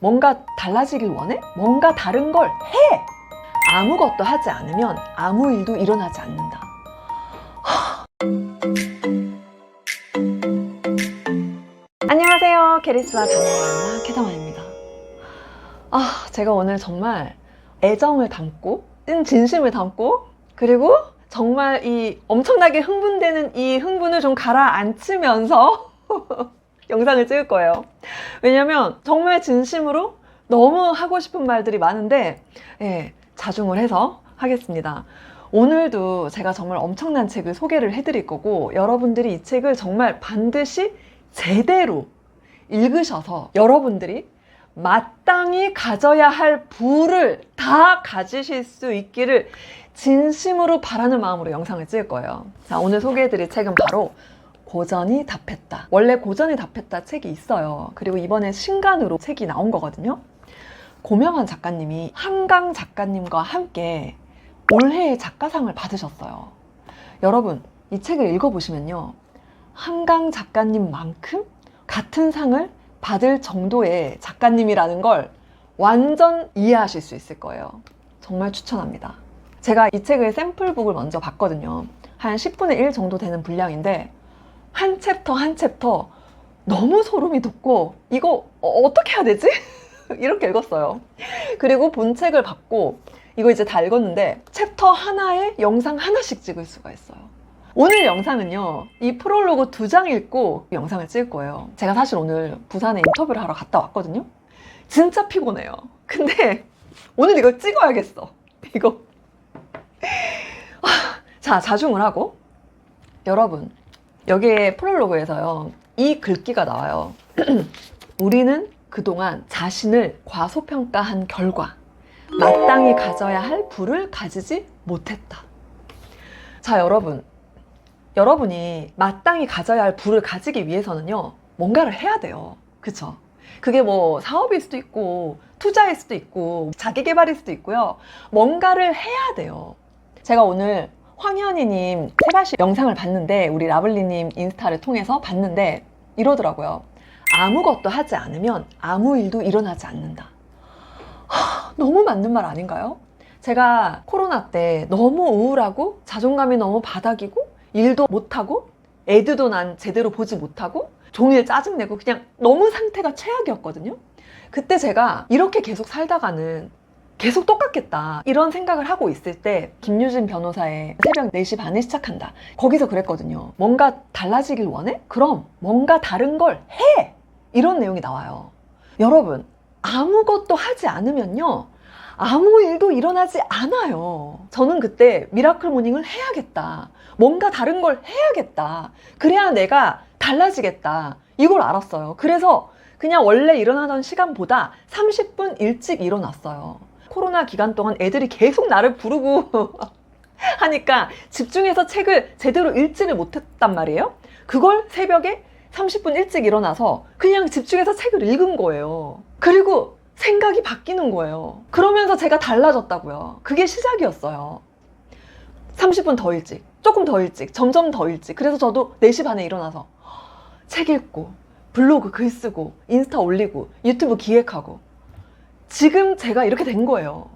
뭔가 달라지길 원해? 뭔가 다른 걸 해! 아무것도 하지 않으면 아무 일도 일어나지 않는다. 안녕하세요. 게리스와 자녀를 만나 캐서만입니다. 제가 오늘 정말 애정을 담고 찐 진심을 담고 그리고 정말 이 엄청나게 흥분되는 이 흥분을 좀 가라앉히면서 영상을 찍을 거예요. 왜냐면 정말 진심으로 너무 하고 싶은 말들이 많은데 자중을 해서 하겠습니다. 오늘도 제가 정말 엄청난 책을 소개를 해드릴 거고 여러분들이 이 책을 정말 반드시 제대로 읽으셔서 여러분들이 마땅히 가져야 할 부를 다 가지실 수 있기를 진심으로 바라는 마음으로 영상을 찍을 거예요. 자, 오늘 소개해드릴 책은 바로 고전이 답했다. 원래 고전이 답했다 책이 있어요. 그리고 이번에 신간으로 책이 나온 거거든요. 고명환 작가님이 한강 작가님과 함께 올해의 작가상을 받으셨어요. 여러분, 이 책을 읽어보시면요, 한강 작가님만큼 같은 상을 받을 정도의 작가님이라는 걸 완전 이해하실 수 있을 거예요. 정말 추천합니다. 제가 이 책의 샘플북을 먼저 봤거든요. 한 10분의 1 정도 되는 분량인데 한 챕터 한 챕터 너무 소름이 돋고 이거 어떻게 해야 되지? 이렇게 읽었어요. 그리고 본책을 받고 이거 이제 다 읽었는데 챕터 하나에 영상 하나씩 찍을 수가 있어요. 오늘 영상은요, 이 프롤로그 2장 읽고 영상을 찍을 거예요. 제가 사실 오늘 부산에 인터뷰를 하러 갔다 왔거든요. 진짜 피곤해요. 근데 오늘 이걸 찍어야겠어. 이거. 자, 자중을 하고 여러분, 여기에 프롤로그에서요, 이 글귀가 나와요. 우리는 그동안 자신을 과소평가한 결과 마땅히 가져야 할 부를 가지지 못했다. 자, 여러분이 마땅히 가져야 할 부를 가지기 위해서는요, 뭔가를 해야 돼요. 그쵸? 그게 뭐 사업일 수도 있고 투자일 수도 있고 자기개발일 수도 있고요. 뭔가를 해야 돼요. 제가 오늘 황현희님 세바시 영상을 봤는데, 우리 라블리님 인스타를 통해서 봤는데 이러더라고요. 아무것도 하지 않으면 아무 일도 일어나지 않는다. 너무 맞는 말 아닌가요? 제가 코로나 때 너무 우울하고 자존감이 너무 바닥이고 일도 못하고 애드도 난 제대로 보지 못하고 종일 짜증내고 그냥 너무 상태가 최악이었거든요. 그때 제가 이렇게 계속 살다가는 계속 똑같겠다 이런 생각을 하고 있을 때 김유진 변호사의 새벽 4시 반에 시작한다, 거기서 그랬거든요. 뭔가 달라지길 원해? 그럼 뭔가 다른 걸 해! 이런 내용이 나와요. 여러분, 아무것도 하지 않으면요, 아무 일도 일어나지 않아요. 저는 그때 미라클 모닝을 해야겠다, 뭔가 다른 걸 해야겠다, 그래야 내가 달라지겠다, 이걸 알았어요. 그래서 그냥 원래 일어나던 시간보다 30분 일찍 일어났어요. 코로나 기간 동안 애들이 계속 나를 부르고 하니까 집중해서 책을 제대로 읽지를 못했단 말이에요. 그걸 새벽에 30분 일찍 일어나서 그냥 집중해서 책을 읽은 거예요. 그리고 생각이 바뀌는 거예요. 그러면서 제가 달라졌다고요. 그게 시작이었어요. 30분 더 일찍, 조금 더 일찍, 점점 더 일찍. 그래서 저도 4시 반에 일어나서 책 읽고 블로그 글 쓰고 인스타 올리고 유튜브 기획하고 지금 제가 이렇게 된 거예요.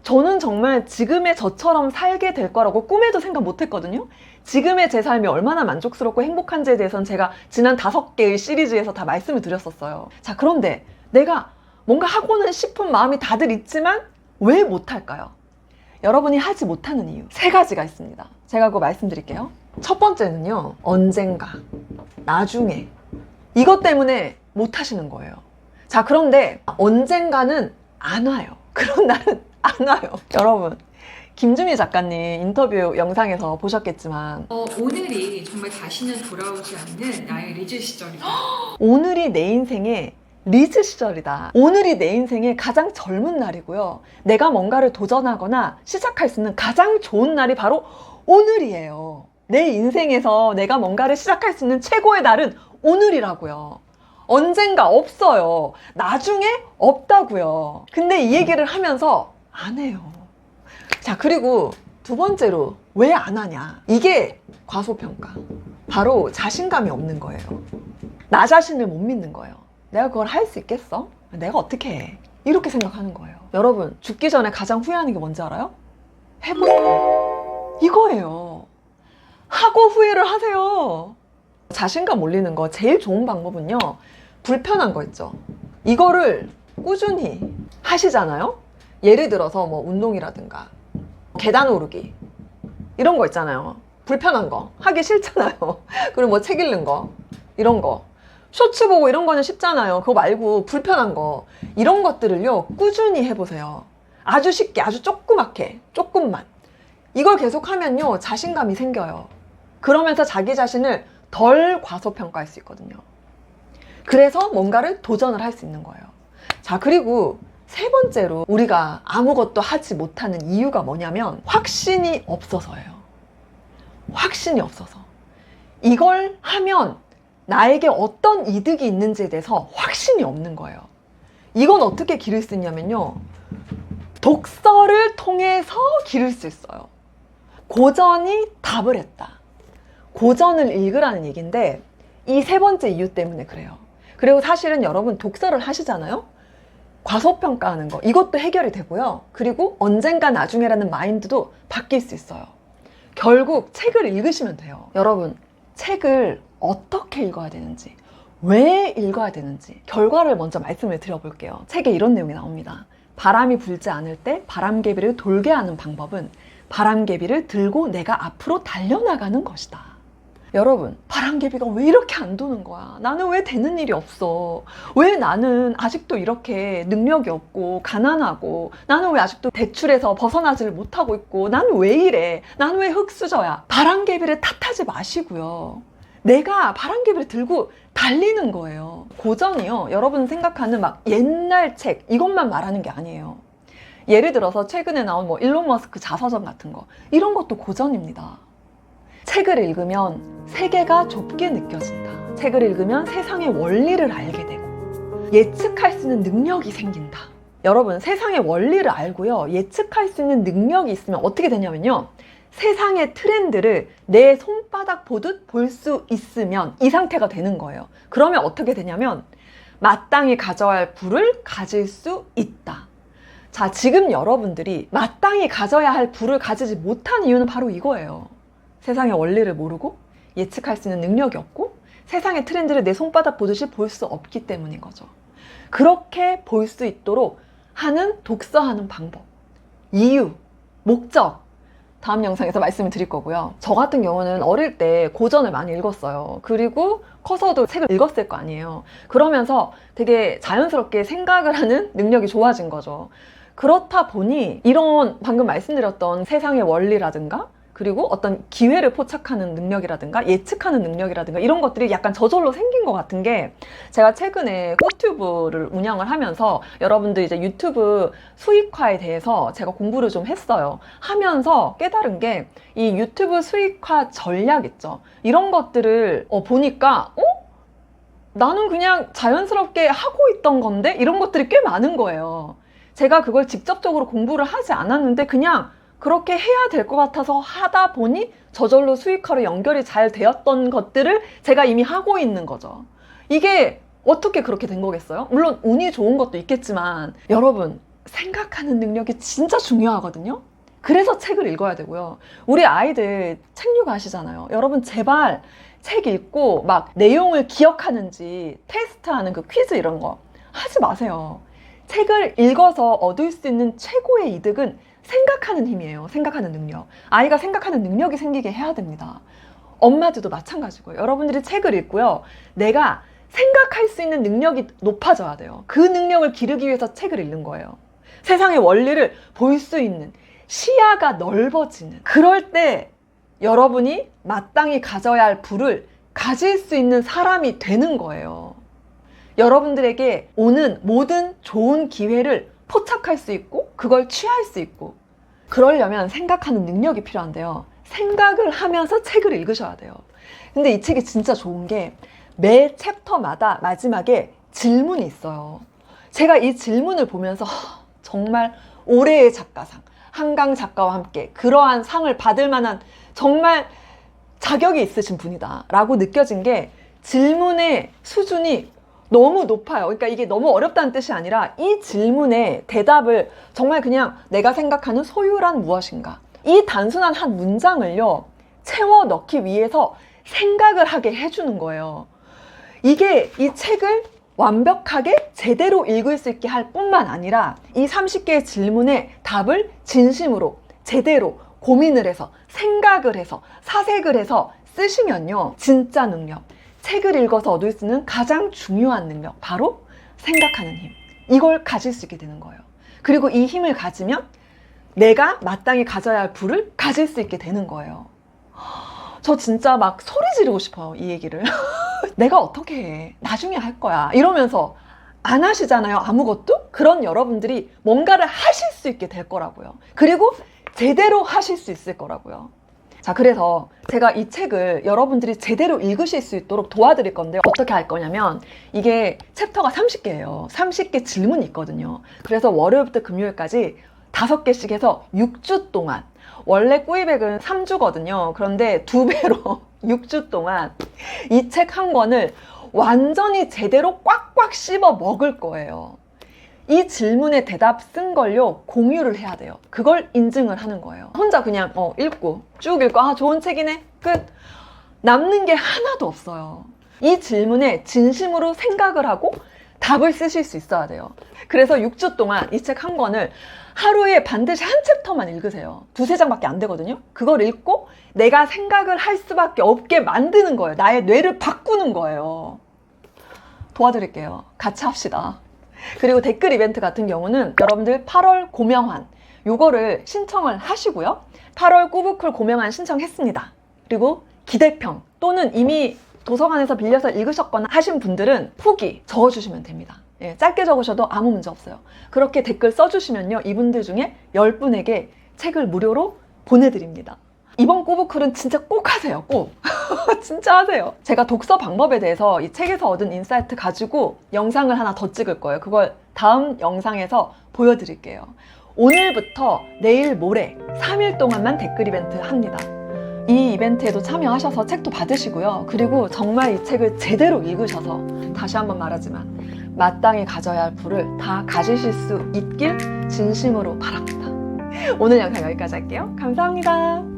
저는 정말 지금의 저처럼 살게 될 거라고 꿈에도 생각 못 했거든요. 지금의 제 삶이 얼마나 만족스럽고 행복한지에 대해서는 제가 지난 5개의 시리즈에서 다 말씀을 드렸었어요. 자, 그런데 내가 뭔가 하고는 싶은 마음이 다들 있지만 왜 못할까요? 여러분이 하지 못하는 이유 3가지가 있습니다. 제가 그거 말씀드릴게요. 첫 번째는요, 언젠가, 나중에, 이것 때문에 못하시는 거예요. 자, 그런데 언젠가는 안 와요. 그런 날은 안 와요. 여러분, 김주미 작가님 인터뷰 영상에서 보셨겠지만 오늘이 정말 다시는 돌아오지 않는 나의 리즈 시절이다. 오늘이 내 인생의 리즈 시절이다. 오늘이 내 인생의 가장 젊은 날이고요. 내가 뭔가를 도전하거나 시작할 수 있는 가장 좋은 날이 바로 오늘이에요. 내 인생에서 내가 뭔가를 시작할 수 있는 최고의 날은 오늘이라고요. 언젠가 없어요. 나중에 없다고요. 근데 이 얘기를 하면서 안 해요. 자, 그리고 두 번째로 왜 안 하냐, 이게 과소평가, 바로 자신감이 없는 거예요. 나 자신을 못 믿는 거예요. 내가 그걸 할 수 있겠어? 내가 어떻게 해? 이렇게 생각하는 거예요. 여러분, 죽기 전에 가장 후회하는 게 뭔지 알아요? 해보고 이거예요. 하고 후회를 하세요. 자신감 올리는 거 제일 좋은 방법은요, 불편한 거 있죠. 이거를 꾸준히 하시잖아요. 예를 들어서 뭐 운동이라든가 계단 오르기 이런 거 있잖아요. 불편한 거 하기 싫잖아요. 그리고 뭐 책 읽는 거 이런 거, 쇼츠 보고 이런 거는 쉽잖아요. 그거 말고 불편한 거, 이런 것들을요 꾸준히 해보세요. 아주 쉽게, 아주 조그맣게, 조금만. 이걸 계속하면요 자신감이 생겨요. 그러면서 자기 자신을 덜 과소평가할 수 있거든요. 그래서 뭔가를 도전을 할 수 있는 거예요. 자, 그리고 세 번째로 우리가 아무것도 하지 못하는 이유가 뭐냐면 확신이 없어서예요. 확신이 없어서. 이걸 하면 나에게 어떤 이득이 있는지에 대해서 확신이 없는 거예요. 이건 어떻게 기를 수 있냐면요, 독서를 통해서 기를 수 있어요. 고전이 답을 했다. 고전을 읽으라는 얘기인데 이 세 번째 이유 때문에 그래요. 그리고 사실은 여러분 독서를 하시잖아요. 과소평가하는 거, 이것도 해결이 되고요. 그리고 언젠가 나중에라는 마인드도 바뀔 수 있어요. 결국 책을 읽으시면 돼요. 여러분, 책을 어떻게 읽어야 되는지, 왜 읽어야 되는지 결과를 먼저 말씀을 드려볼게요. 책에 이런 내용이 나옵니다. 바람이 불지 않을 때 바람개비를 돌게 하는 방법은 바람개비를 들고 내가 앞으로 달려나가는 것이다. 여러분, 바람개비가 왜 이렇게 안 도는 거야? 나는 왜 되는 일이 없어? 왜 나는 아직도 이렇게 능력이 없고 가난하고, 나는 왜 아직도 대출에서 벗어나지를 못하고 있고, 나는 왜 이래? 나는 왜 흙수저야? 바람개비를 탓하지 마시고요. 내가 바람개비를 들고 달리는 거예요. 고전이요, 여러분 생각하는 막 옛날 책 이것만 말하는 게 아니에요. 예를 들어서 최근에 나온 뭐 일론 머스크 자서전 같은 거, 이런 것도 고전입니다. 책을 읽으면 세계가 좁게 느껴진다. 책을 읽으면 세상의 원리를 알게 되고 예측할 수 있는 능력이 생긴다. 여러분, 세상의 원리를 알고요, 예측할 수 있는 능력이 있으면 어떻게 되냐면요, 세상의 트렌드를 내 손바닥 보듯 볼 수 있으면 이 상태가 되는 거예요. 그러면 어떻게 되냐면 마땅히 가져야 할 부를 가질 수 있다. 자, 지금 여러분들이 마땅히 가져야 할 부를 가지지 못한 이유는 바로 이거예요. 세상의 원리를 모르고 예측할 수 있는 능력이 없고 세상의 트렌드를 내 손바닥 보듯이 볼 수 없기 때문인 거죠. 그렇게 볼 수 있도록 하는 독서하는 방법, 이유, 목적, 다음 영상에서 말씀을 드릴 거고요. 저 같은 경우는 어릴 때 고전을 많이 읽었어요. 그리고 커서도 책을 읽었을 거 아니에요. 그러면서 되게 자연스럽게 생각을 하는 능력이 좋아진 거죠. 그렇다 보니 이런 방금 말씀드렸던 세상의 원리라든가, 그리고 어떤 기회를 포착하는 능력이라든가 예측하는 능력이라든가, 이런 것들이 약간 저절로 생긴 것 같은 게, 제가 최근에 꾸튜브를 운영을 하면서 여러분들 이제 유튜브 수익화에 대해서 제가 공부를 좀 했어요. 하면서 깨달은 게, 이 유튜브 수익화 전략 있죠. 이런 것들을 보니까 나는 그냥 자연스럽게 하고 있던 건데, 이런 것들이 꽤 많은 거예요. 제가 그걸 직접적으로 공부를 하지 않았는데 그냥 그렇게 해야 될 것 같아서 하다 보니 저절로 수익화로 연결이 잘 되었던 것들을 제가 이미 하고 있는 거죠. 이게 어떻게 그렇게 된 거겠어요? 물론 운이 좋은 것도 있겠지만 여러분, 생각하는 능력이 진짜 중요하거든요. 그래서 책을 읽어야 되고요. 우리 아이들 책육 하시잖아요. 여러분, 제발 책 읽고 막 내용을 기억하는지 테스트하는 그 퀴즈 이런 거 하지 마세요. 책을 읽어서 얻을 수 있는 최고의 이득은 생각하는 힘이에요. 생각하는 능력. 아이가 생각하는 능력이 생기게 해야 됩니다. 엄마들도 마찬가지고요. 여러분들이 책을 읽고요, 내가 생각할 수 있는 능력이 높아져야 돼요. 그 능력을 기르기 위해서 책을 읽는 거예요. 세상의 원리를 볼 수 있는 시야가 넓어지는, 그럴 때 여러분이 마땅히 가져야 할 부를 가질 수 있는 사람이 되는 거예요. 여러분들에게 오는 모든 좋은 기회를 포착할 수 있고 그걸 취할 수 있고, 그러려면 생각하는 능력이 필요한데요, 생각을 하면서 책을 읽으셔야 돼요. 근데 이 책이 진짜 좋은 게 매 챕터마다 마지막에 질문이 있어요. 제가 이 질문을 보면서 정말 올해의 작가상, 한강 작가와 함께 그러한 상을 받을 만한 정말 자격이 있으신 분이다 라고 느껴진 게, 질문의 수준이 너무 높아요. 그러니까 이게 너무 어렵다는 뜻이 아니라 이 질문에 대답을 정말 그냥 내가 생각하는 소유란 무엇인가, 이 단순한 한 문장을요 채워 넣기 위해서 생각을 하게 해주는 거예요. 이게 이 책을 완벽하게 제대로 읽을 수 있게 할 뿐만 아니라 이 30개의 질문에 답을 진심으로 제대로 고민을 해서 생각을 해서 사색을 해서 쓰시면요, 진짜 능력, 책을 읽어서 얻을 수 있는 가장 중요한 능력, 바로 생각하는 힘, 이걸 가질 수 있게 되는 거예요. 그리고 이 힘을 가지면 내가 마땅히 가져야 할 부를 가질 수 있게 되는 거예요. 저 진짜 막 소리 지르고 싶어요, 이 얘기를. 내가 어떻게 해, 나중에 할 거야 이러면서 안 하시잖아요, 아무것도. 그런 여러분들이 뭔가를 하실 수 있게 될 거라고요. 그리고 제대로 하실 수 있을 거라고요. 자, 그래서 제가 이 책을 여러분들이 제대로 읽으실 수 있도록 도와드릴 건데, 어떻게 할 거냐면, 이게 챕터가 30개예요. 30개 질문이 있거든요. 그래서 월요일부터 금요일까지 5개씩 해서 6주 동안, 원래 꾸이백은 3주거든요. 그런데 2배로 6주 동안 이 책 한 권을 완전히 제대로 꽉꽉 씹어 먹을 거예요. 이 질문에 대답 쓴 걸요 공유를 해야 돼요. 그걸 인증을 하는 거예요. 혼자 그냥 읽고 쭉 읽고 아 좋은 책이네 끝, 남는 게 하나도 없어요. 이 질문에 진심으로 생각을 하고 답을 쓰실 수 있어야 돼요. 그래서 6주 동안 이 책 한 권을 하루에 반드시 한 챕터만 읽으세요. 2-3장밖에 안 되거든요. 그걸 읽고 내가 생각을 할 수밖에 없게 만드는 거예요. 나의 뇌를 바꾸는 거예요. 도와드릴게요. 같이 합시다. 그리고 댓글 이벤트 같은 경우는 여러분들 8월 고명환 요거를 신청을 하시고요. 8월 꾸부쿨 고명환 신청했습니다. 그리고 기대평 또는 이미 도서관에서 빌려서 읽으셨거나 하신 분들은 후기 적어주시면 됩니다. 예, 짧게 적으셔도 아무 문제 없어요. 그렇게 댓글 써주시면요, 이분들 중에 10분에게 책을 무료로 보내드립니다. 이번 꾸부쿨은 진짜 꼭 하세요. 꼭. 진짜 하세요. 제가 독서 방법에 대해서 이 책에서 얻은 인사이트 가지고 영상을 하나 더 찍을 거예요. 그걸 다음 영상에서 보여드릴게요. 오늘부터 내일 모레 3일 동안만 댓글 이벤트 합니다. 이 이벤트에도 참여하셔서 책도 받으시고요. 그리고 정말 이 책을 제대로 읽으셔서, 다시 한번 말하지만 마땅히 가져야 할 부를 다 가지실 수 있길 진심으로 바랍니다. 오늘 영상 여기까지 할게요. 감사합니다.